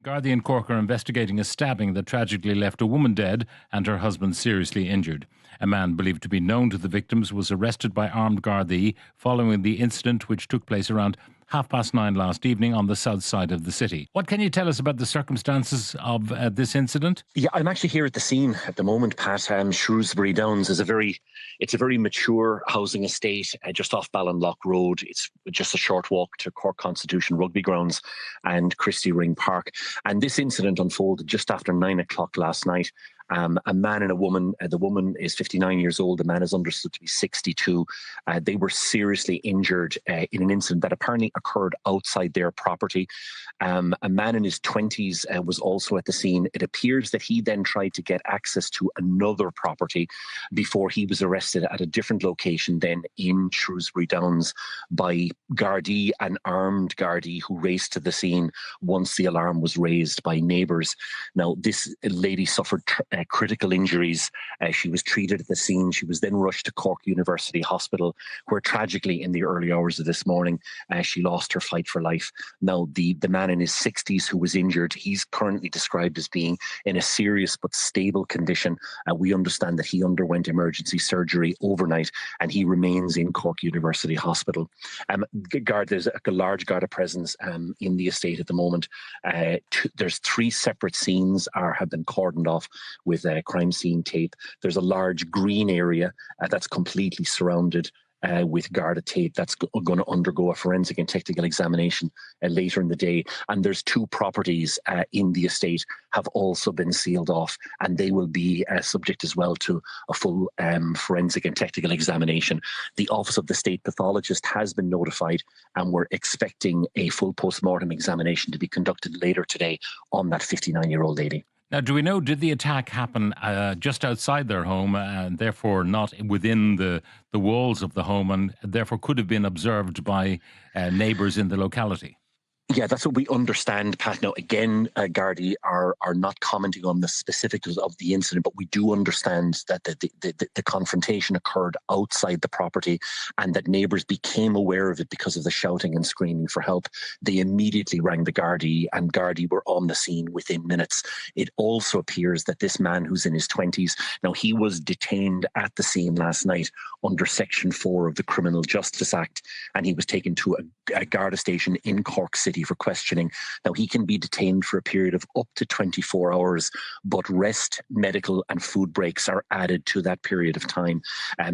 Gardaí in Cork are investigating a stabbing that tragically left a woman dead and her husband seriously injured. A man believed to be known to the victims was arrested by armed Gardaí following the incident, which took place around 9:30 last evening on the south side of the city. What can you tell us about the circumstances of this incident? Yeah, I'm actually here at the scene at the moment, Pat. Shrewsbury Downs is it's a very mature housing estate just off Ballinlough Road. It's just a short walk to Cork Constitution Rugby Grounds and Christie Ring Park. And this incident unfolded just after 9 o'clock last night. A man and a woman. The woman is 59 years old. The man is understood to be 62. They were seriously injured in an incident that apparently occurred outside their property. A man in his 20s was also at the scene. It appears that he then tried to get access to another property before he was arrested at a different location then in Shrewsbury Downs by Gardaí, an armed Gardaí who raced to the scene once the alarm was raised by neighbours. Now, this lady suffered critical injuries. She was treated at the scene. She was then rushed to Cork University Hospital, where tragically in the early hours of this morning, she lost her fight for life. Now, the man in his 60s who was injured, he's currently described as being in a serious but stable condition. We understand that he underwent emergency surgery overnight and he remains in Cork University Hospital. There's a large Garda presence in the estate at the moment. There's 3 separate scenes have been cordoned off with crime scene tape. There's a large green area that's completely surrounded with Garda tape that's going to undergo a forensic and technical examination later in the day. And there's 2 properties in the estate have also been sealed off, and they will be subject as well to a full forensic and technical examination. The Office of the State Pathologist has been notified, and we're expecting a full post-mortem examination to be conducted later today on that 59-year-old lady. Now, do we know, did the attack happen just outside their home and therefore not within the walls of the home, and therefore could have been observed by neighbours in the locality? Yeah, that's what we understand, Pat. Now, again, Gardaí are not commenting on the specifics of the incident, but we do understand that the confrontation occurred outside the property and that neighbours became aware of it because of the shouting and screaming for help. They immediately rang the Gardaí, and Gardaí were on the scene within minutes. It also appears that this man who's in his 20s, now he was detained at the scene last night under Section 4 of the Criminal Justice Act, and he was taken to a Garda station in Cork City for questioning. Now, he can be detained for a period of up to 24 hours, but rest, medical and food breaks are added to that period of time.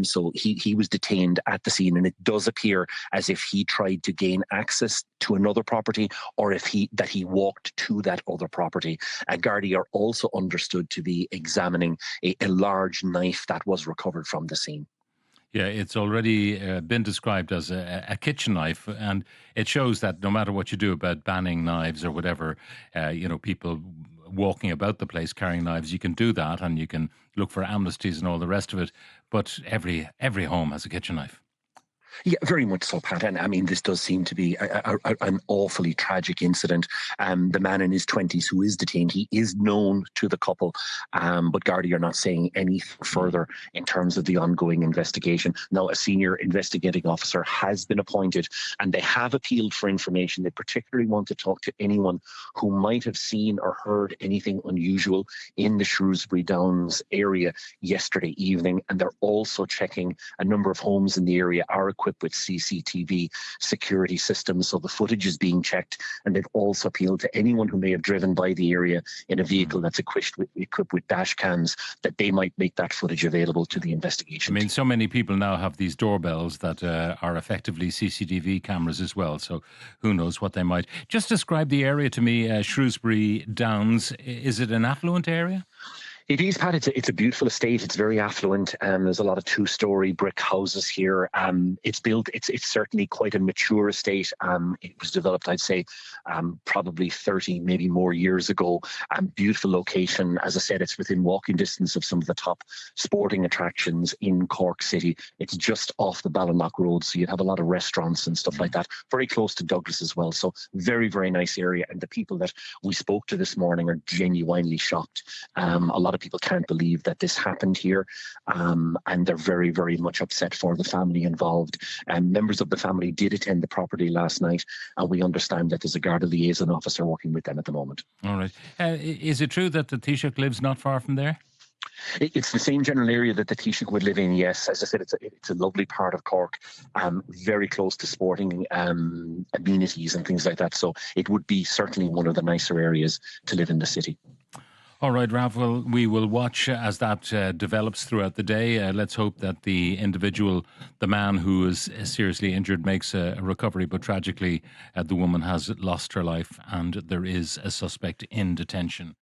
So he was detained at the scene, and it does appear as if he tried to gain access to another property, or if he walked to that other property. Gardaí are also understood to be examining a large knife that was recovered from the scene. Yeah, it's already been described as a kitchen knife, and it shows that no matter what you do about banning knives or whatever, people walking about the place carrying knives, you can do that and you can look for amnesties and all the rest of it. But every home has a kitchen knife. Yeah, very much so, Pat. And I mean, this does seem to be an awfully tragic incident. The man in his 20s who is detained, he is known to the couple, but Gardaí are not saying anything further in terms of the ongoing investigation. Now, a senior investigating officer has been appointed, and they have appealed for information. They particularly want to talk to anyone who might have seen or heard anything unusual in the Shrewsbury Downs area yesterday evening. And they're also checking a number of homes in the area are equipped with CCTV security systems, so the footage is being checked. And they've also appealed to anyone who may have driven by the area in a vehicle that's equipped with dash cams, that they might make that footage available to the investigation. I mean, so many people now have these doorbells that are effectively CCTV cameras as well, so who knows what they might. Just describe the area to me, Shrewsbury Downs. Is it an affluent area? It is, Pat. It's a beautiful estate. It's very affluent. There's a lot of 2-story brick houses here. It's certainly quite a mature estate. It was developed, I'd say, probably 30, maybe more years ago. Beautiful location. As I said, it's within walking distance of some of the top sporting attractions in Cork City. It's just off the Ballinlough Road, so you'd have a lot of restaurants and stuff like that. Very close to Douglas as well. So very, very nice area. And the people that we spoke to this morning are genuinely shocked. A lot lot of people can't believe that this happened here, and they're very, very much upset for the family involved. And members of the family did attend the property last night, and we understand that there's a Garda liaison officer working with them at the moment. All right. Is it true that the Taoiseach lives not far from there? It's the same general area that the Taoiseach would live in, yes. As I said, it's a lovely part of Cork, very close to sporting amenities and things like that. So it would be certainly one of the nicer areas to live in the city. All right, Ralph, well, we will watch as that develops throughout the day. Let's hope that the individual, the man who is seriously injured, makes a recovery. But tragically, the woman has lost her life and there is a suspect in detention.